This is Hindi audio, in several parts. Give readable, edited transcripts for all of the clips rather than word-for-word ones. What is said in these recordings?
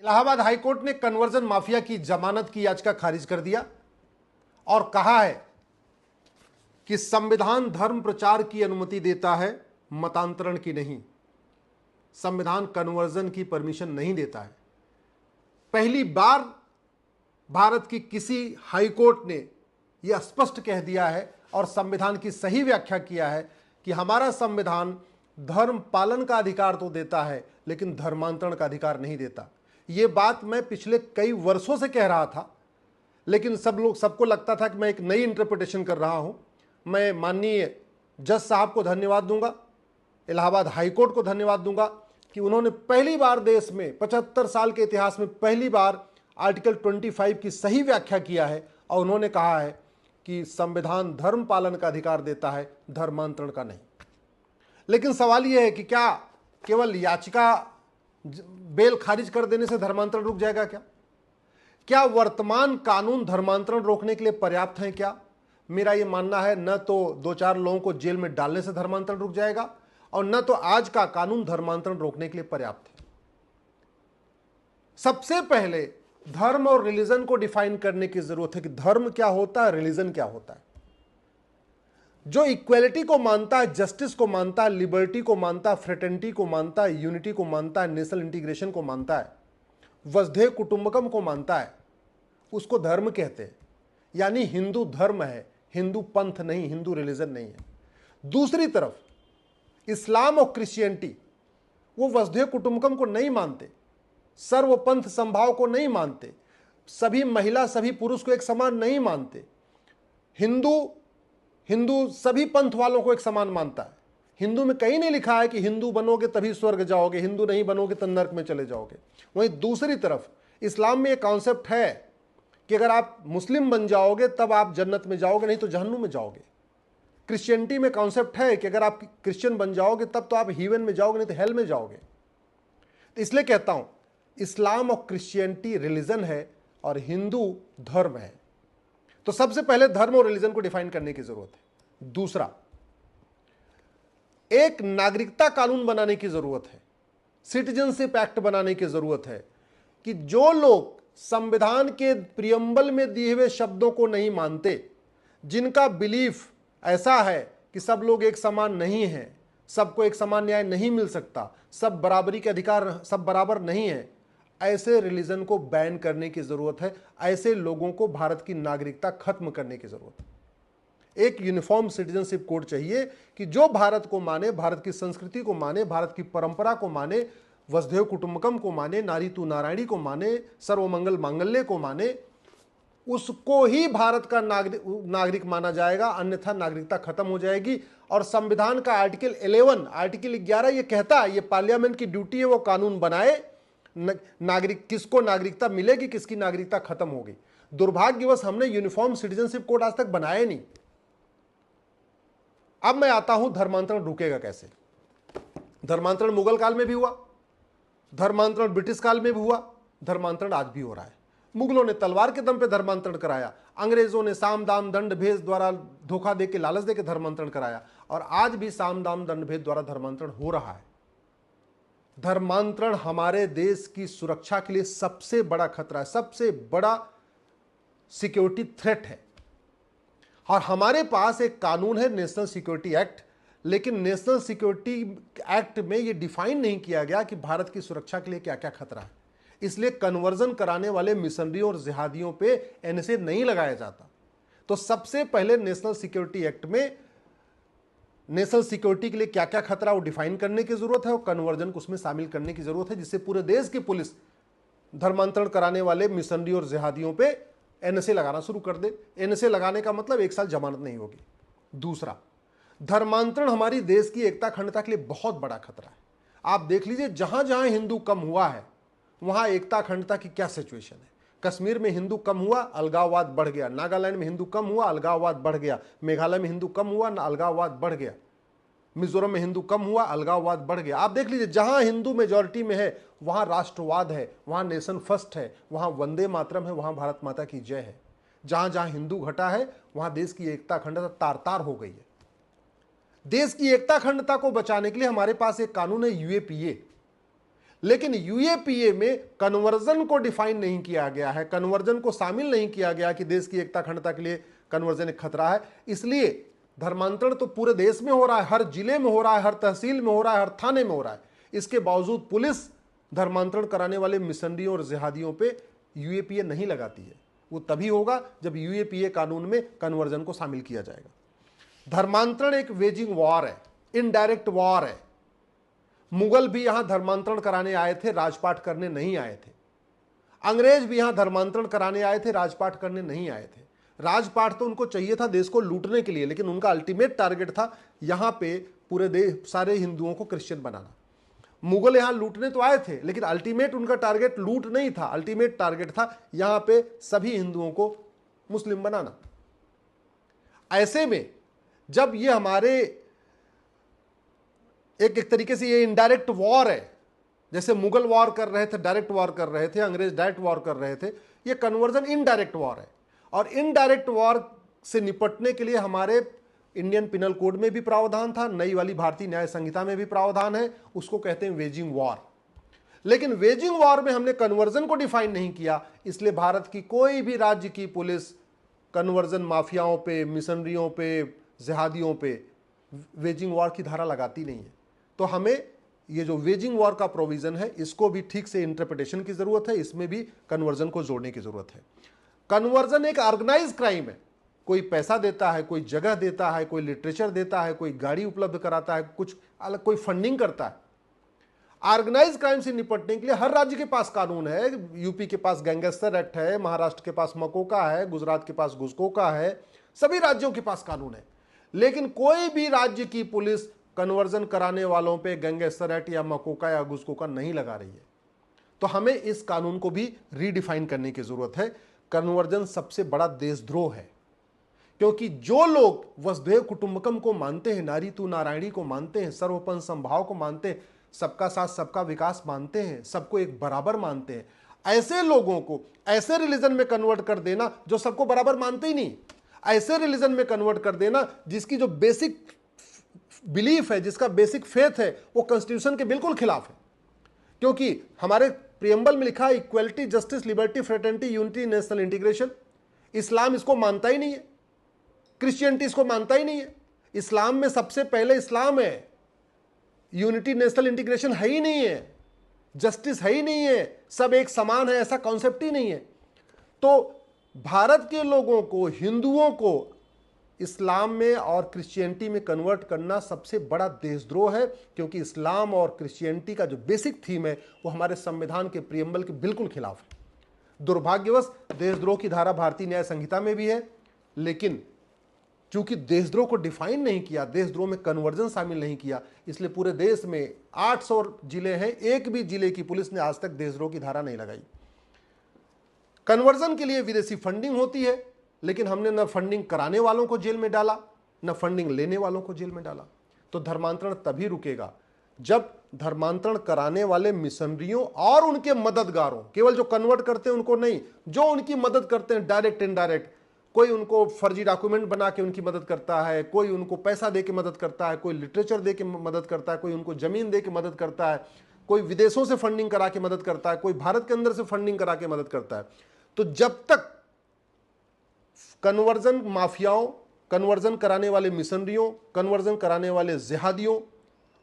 इलाहाबाद हाईकोर्ट ने कन्वर्जन माफिया की जमानत की याचिका खारिज कर दिया और कहा है कि संविधान धर्म प्रचार की अनुमति देता है, मतांतरण की नहीं। संविधान कन्वर्जन की परमिशन नहीं देता है। पहली बार भारत की किसी हाईकोर्ट ने यह स्पष्ट कह दिया है और संविधान की सही व्याख्या किया है कि हमारा संविधान धर्म पालन का अधिकार तो देता है लेकिन धर्मांतरण का अधिकार नहीं देता। यह बात मैं पिछले कई वर्षों से कह रहा था, लेकिन सबको लगता था कि मैं एक नई इंटरप्रिटेशन कर रहा हूं। मैं माननीय जज साहब को धन्यवाद दूंगा, इलाहाबाद हाईकोर्ट को धन्यवाद दूंगा कि उन्होंने पहली बार देश में 75 साल के इतिहास में पहली बार आर्टिकल 25 की सही व्याख्या किया है और उन्होंने कहा है कि संविधान धर्म पालन का अधिकार देता है, धर्मांतरण का नहीं। लेकिन सवाल यह है कि क्या केवल याचिका बेल खारिज कर देने से धर्मांतरण रुक जाएगा? क्या वर्तमान कानून धर्मांतरण रोकने के लिए पर्याप्त है? क्या मेरा यह मानना है न तो 2-4 लोगों को जेल में डालने से धर्मांतरण रुक जाएगा और न तो आज का कानून धर्मांतरण रोकने के लिए पर्याप्त है। सबसे पहले धर्म और रिलीजन को डिफाइन करने की जरूरत है कि धर्म क्या होता है, रिलीजन क्या होता है। जो इक्वेलिटी को मानता है, जस्टिस को मानता है, लिबर्टी को मानता है, फ्रेटर्निटी को मानता है, यूनिटी को मानता है, नेशनल इंटीग्रेशन को मानता है, वसुधैव कुटुंबकम को मानता है, उसको धर्म कहते हैं। यानी हिंदू धर्म है, हिंदू पंथ नहीं, हिंदू रिलीजन नहीं है। दूसरी तरफ इस्लाम और क्रिश्चियनिटी वो वसुधैव कुटुंबकम को नहीं मानते, सर्वपंथ संभाव को नहीं मानते, सभी महिला सभी पुरुष को एक समान नहीं मानते। हिंदू सभी पंथ वालों को एक समान मानता है। हिंदू में कहीं नहीं लिखा है कि हिंदू बनोगे तभी स्वर्ग जाओगे, हिंदू नहीं बनोगे तो नरक में चले जाओगे। वहीं दूसरी तरफ इस्लाम में एक कॉन्सेप्ट है कि अगर आप मुस्लिम बन जाओगे तब आप जन्नत में जाओगे, नहीं तो जहन्नुम में जाओगे। क्रिश्चियनिटी में कॉन्सेप्ट है कि अगर आप क्रिश्चियन बन जाओगे तब तो आप हेवन में जाओगे, नहीं तो हेल में जाओगे। तो इसलिए कहता हूं इस्लाम और क्रिश्चियनिटी रिलीजन है और हिंदू धर्म है। तो सबसे पहले धर्म और रिलीजन को डिफाइन करने की जरूरत है। दूसरा, एक नागरिकता कानून बनाने की जरूरत है, सिटीजनशिप एक्ट बनाने की जरूरत है कि जो लोग संविधान के प्रियम्बल में दिए हुए शब्दों को नहीं मानते, जिनका बिलीफ ऐसा है कि सब लोग एक समान नहीं हैं, सबको एक समान न्याय नहीं मिल सकता, सब बराबरी के अधिकार, सब बराबर नहीं है, ऐसे रिलीजन को बैन करने की जरूरत है। ऐसे लोगों को भारत की नागरिकता खत्म करने की जरूरत है। एक यूनिफॉर्म सिटीजनशिप कोड चाहिए कि जो भारत को माने, भारत की संस्कृति को माने, भारत की परंपरा को माने, वसुधैव कुटुंबकम को माने, नारी तू नारायणी को माने, सर्वमंगल मांगल्य को माने, उसको ही भारत का नागरिक माना जाएगा, अन्यथा नागरिकता खत्म हो जाएगी। और संविधान का आर्टिकल 11 ये कहता है, ये पार्लियामेंट की ड्यूटी है वो कानून बनाए, नागरिक किसको नागरिकता मिलेगी, किसकी नागरिकता खत्म होगी। दुर्भाग्यवश हमने यूनिफॉर्म सिटीजनशिप कोड आज तक बनाया नहीं। अब मैं आता हूं धर्मांतरण रुकेगा कैसे। धर्मांतरण मुगल काल में भी हुआ, धर्मांतरण ब्रिटिश काल में भी हुआ, धर्मांतरण आज भी हो रहा है। मुगलों ने तलवार के दम पे धर्मांतरण कराया, अंग्रेजों ने साम दाम दंड भेद द्वारा धोखा देके, लालच देके धर्मांतरण कराया, और आज भी साम दाम दंड भेद द्वारा धर्मांतरण हो रहा है। धर्मांतरण हमारे देश की सुरक्षा के लिए सबसे बड़ा खतरा है, सबसे बड़ा सिक्योरिटी थ्रेट है। और हमारे पास एक कानून है नेशनल सिक्योरिटी एक्ट, लेकिन नेशनल सिक्योरिटी एक्ट में यह डिफाइन नहीं किया गया कि भारत की सुरक्षा के लिए क्या क्या खतरा है। इसलिए कन्वर्जन कराने वाले मिशनरियों और जिहादियों पे एनएसए नहीं लगाया जाता। तो सबसे पहले नेशनल सिक्योरिटी एक्ट में नेशनल सिक्योरिटी के लिए क्या क्या खतरा वो डिफाइन करने की जरूरत है और कन्वर्जन को उसमें शामिल करने की जरूरत है, जिससे पूरे देश की पुलिस धर्मांतरण कराने वाले मिशनरी और जिहादियों पे एनएसए लगाना शुरू कर दे। एनएसए लगाने का मतलब 1 साल जमानत नहीं होगी। दूसरा, धर्मांतरण हमारी देश की एकता अखंडता के लिए बहुत बड़ा खतरा है। आप देख लीजिए, जहां जहां हिंदू कम हुआ है वहां एकता अखंडता की क्या सिचुएशन है। कश्मीर में हिंदू कम हुआ, अलगाववाद बढ़ गया। नागालैंड में हिंदू कम हुआ, अलगाववाद बढ़ गया। मेघालय में हिंदू कम हुआ, अलगाववाद बढ़ गया। मिजोरम में हिंदू कम हुआ, अलगाववाद बढ़ गया। आप देख लीजिए, जहां हिंदू मेजॉरिटी में है वहां राष्ट्रवाद है, वहां नेशन फर्स्ट है, वहां वंदे मातरम है, वहां भारत माता की जय है। जहां जहां हिंदू घटा है वहां देश की एकता अखंडता तार तार हो गई है। देश की एकता अखंडता को बचाने के लिए हमारे पास एक कानून है यूएपीए, लेकिन यूएपीए में कन्वर्जन को डिफाइन नहीं किया गया है, कन्वर्जन को शामिल नहीं किया गया कि देश की एकता अखंडता के लिए कन्वर्जन एक खतरा है। इसलिए धर्मांतरण तो पूरे देश में हो रहा है, हर जिले में हो रहा है, हर तहसील में हो रहा है, हर थाने में हो रहा है। इसके बावजूद पुलिस धर्मांतरण कराने वाले मिशनरियों और जिहादियों पे यूएपीए नहीं लगाती है। वो तभी होगा जब यूएपीए कानून में कन्वर्जन को शामिल किया जाएगा। धर्मांतरण एक वेजिंग वॉर है, इनडायरेक्ट वॉर है। मुगल भी यहां धर्मांतरण कराने आए थे, राजपाट करने नहीं आए थे। अंग्रेज भी यहां धर्मांतरण कराने आए थे, राजपाट करने नहीं आए थे। राजपाट तो उनको चाहिए था देश को लूटने के लिए, लेकिन उनका अल्टीमेट टारगेट था यहां पे पूरे देश सारे हिंदुओं को क्रिश्चियन बनाना। मुगल यहां लूटने तो आए थे, लेकिन अल्टीमेट उनका टारगेट लूट नहीं था, अल्टीमेट टारगेट था यहां पे सभी हिंदुओं को मुस्लिम बनाना। ऐसे में जब ये हमारे एक तरीके से ये इनडायरेक्ट वॉर है, जैसे मुगल वॉर कर रहे थे, डायरेक्ट वॉर कर रहे थे, अंग्रेज डायरेक्ट वॉर कर रहे थे, ये कन्वर्जन इनडायरेक्ट वॉर है। और इनडायरेक्ट वॉर से निपटने के लिए हमारे इंडियन पिनल कोड में भी प्रावधान था, नई वाली भारतीय न्याय संहिता में भी प्रावधान है, उसको कहते हैं वेजिंग वॉर। लेकिन वेजिंग वॉर में हमने कन्वर्जन को डिफाइन नहीं किया, इसलिए भारत की कोई भी राज्य की पुलिस कन्वर्जन माफियाओं पे, मिशनरियों पे, जिहादियों पे वेजिंग वॉर की धारा लगाती नहीं है। तो हमें ये जो वेजिंग वॉर का प्रोविजन है, इसको भी ठीक से इंटरप्रिटेशन की जरूरत है, इसमें भी कन्वर्जन को जोड़ने की जरूरत है। कन्वर्जन एक ऑर्गेनाइज क्राइम है। कोई पैसा देता है, कोई जगह देता है, कोई लिटरेचर देता है, कोई गाड़ी उपलब्ध कराता है, कुछ अलग कोई फंडिंग करता है। ऑर्गेनाइज क्राइम से निपटने के लिए हर राज्य के पास कानून है। यूपी के पास गैंगस्टर एक्ट है, महाराष्ट्र के पास मकोका है, गुजरात के पास घुसकोका है, सभी राज्यों के पास कानून है। लेकिन कोई भी राज्य की पुलिस कन्वर्जन कराने वालों पे गैंगस्टर एक्ट या मकोका या घुसकोका नहीं लगा रही है। तो हमें इस कानून को भी रीडिफाइन करने की जरूरत है। कन्वर्जन सबसे बड़ा देशद्रोह है, क्योंकि जो लोग वसुधैव कुटुंबकम को मानते हैं, नारी तू नारायणी को मानते हैं, सर्वोपन संभाव को मानते हैं, सबका साथ सबका विकास मानते हैं, सबको एक बराबर मानते हैं, ऐसे लोगों को ऐसे रिलीजन में कन्वर्ट कर देना जो सबको बराबर मानते ही नहीं, ऐसे रिलीजन में कन्वर्ट कर देना जिसकी जो बेसिक बिलीफ है, जिसका बेसिक फेथ है, वो कॉन्स्टिट्यूशन के बिल्कुल खिलाफ है। क्योंकि हमारे प्रियम्बल में लिखा है equality, justice, liberty, fraternity, unity, national integration. इस्लाम इसको मानता ही नहीं है, क्रिश्चियनिटी इसको मानता ही नहीं है। इस्लाम में सबसे पहले इस्लाम है, यूनिटी नेशनल इंटीग्रेशन है ही नहीं है, जस्टिस है ही नहीं है, सब एक समान है, ऐसा कॉन्सेप्ट ही नहीं है। तो भारत के लोगों को, हिंदुओं को इस्लाम में और क्रिश्चियनिटी में कन्वर्ट करना सबसे बड़ा देशद्रोह है, क्योंकि इस्लाम और क्रिश्चियनिटी का जो बेसिक थीम है वो हमारे संविधान के प्रियम्बल के बिल्कुल खिलाफ है। दुर्भाग्यवश देशद्रोह की धारा भारतीय न्याय संहिता में भी है, लेकिन चूंकि देशद्रोह को डिफाइन नहीं किया, देशद्रोह में कन्वर्जन शामिल नहीं किया, इसलिए पूरे देश में 800 जिले हैं, एक भी जिले की पुलिस ने आज तक देशद्रोह की धारा नहीं लगाई। कन्वर्जन के लिए विदेशी फंडिंग होती है, लेकिन हमने न फंडिंग कराने वालों को जेल में डाला, न फंडिंग लेने वालों को जेल में डाला। तो धर्मांतरण तभी रुकेगा जब धर्मांतरण कराने वाले मिशनरियों और उनके मददगारों, केवल जो कन्वर्ट करते हैं उनको नहीं, जो उनकी मदद करते हैं डायरेक्ट इनडायरेक्ट, कोई उनको फर्जी डॉक्यूमेंट बना के उनकी मदद करता है, कोई उनको पैसा दे के मदद करता है, कोई लिटरेचर दे के मदद करता है, कोई उनको जमीन दे के मदद करता है, कोई विदेशों से फंडिंग करा के मदद करता है, कोई भारत के अंदर से फंडिंग करा के मदद करता है। तो जब तक कन्वर्जन माफियाओं, कन्वर्जन कराने वाले मिशनरियों, कन्वर्जन कराने वाले जिहादियों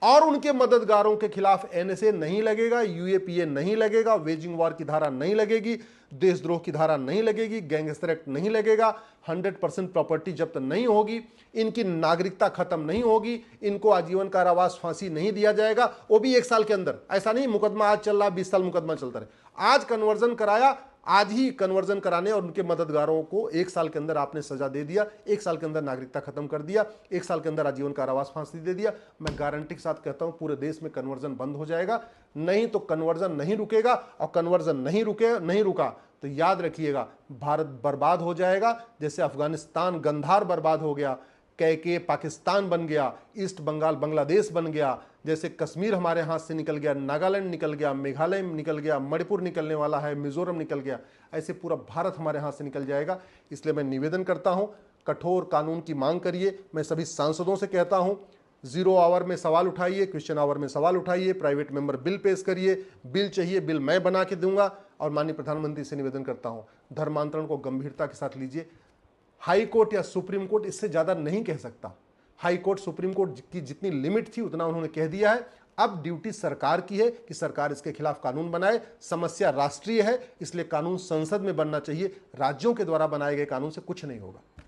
और उनके मददगारों के खिलाफ एनएसए नहीं लगेगा, यूएपीए नहीं लगेगा, वेजिंग वॉर की धारा नहीं लगेगी, देशद्रोह की धारा नहीं लगेगी, गैंगस्टर एक्ट नहीं लगेगा, 100% प्रॉपर्टी जब्त नहीं होगी, इनकी नागरिकता खत्म नहीं होगी, इनको आजीवन कारावास, फांसी नहीं दिया जाएगा, वो भी 1 साल के अंदर। ऐसा नहीं मुकदमा आज चल रहा 20 साल मुकदमा चलता रहे। आज कन्वर्जन कराया, आज ही कन्वर्जन कराने और उनके मददगारों को 1 साल के अंदर आपने सजा दे दिया, 1 साल के अंदर नागरिकता खत्म कर दिया, 1 साल के अंदर आजीवन कारावास, फांसी दे दिया। मैं गारंटी के साथ कहता हूं पूरे देश में कन्वर्जन बंद हो जाएगा। नहीं तो कन्वर्जन नहीं रुकेगा, और कन्वर्जन नहीं रुका तो याद रखिएगा भारत बर्बाद हो जाएगा। जैसे अफगानिस्तान गंधार बर्बाद हो गया, के पाकिस्तान बन गया, ईस्ट बंगाल बांग्लादेश बन गया, जैसे कश्मीर हमारे हाथ से निकल गया, नागालैंड निकल गया, मेघालय निकल गया, मणिपुर निकलने वाला है, मिजोरम निकल गया, ऐसे पूरा भारत हमारे हाथ से निकल जाएगा। इसलिए मैं निवेदन करता हूं, कठोर कानून की मांग करिए। मैं सभी सांसदों से कहता हूं, जीरो आवर में सवाल उठाइए, क्वेश्चन आवर में सवाल उठाइए, प्राइवेट मेंबर बिल पेश करिए, बिल चाहिए बिल मैं बना के दूंगा। और माननीय प्रधानमंत्री से निवेदन करता हूं, धर्मांतरण को गंभीरता के साथ लीजिए। हाई कोर्ट या सुप्रीम कोर्ट इससे ज्यादा नहीं कह सकता। हाई कोर्ट सुप्रीम कोर्ट की जितनी लिमिट थी उतना उन्होंने कह दिया है। अब ड्यूटी सरकार की है कि सरकार इसके खिलाफ कानून बनाए। समस्या राष्ट्रीय है, इसलिए कानून संसद में बनना चाहिए। राज्यों के द्वारा बनाए गए कानून से कुछ नहीं होगा।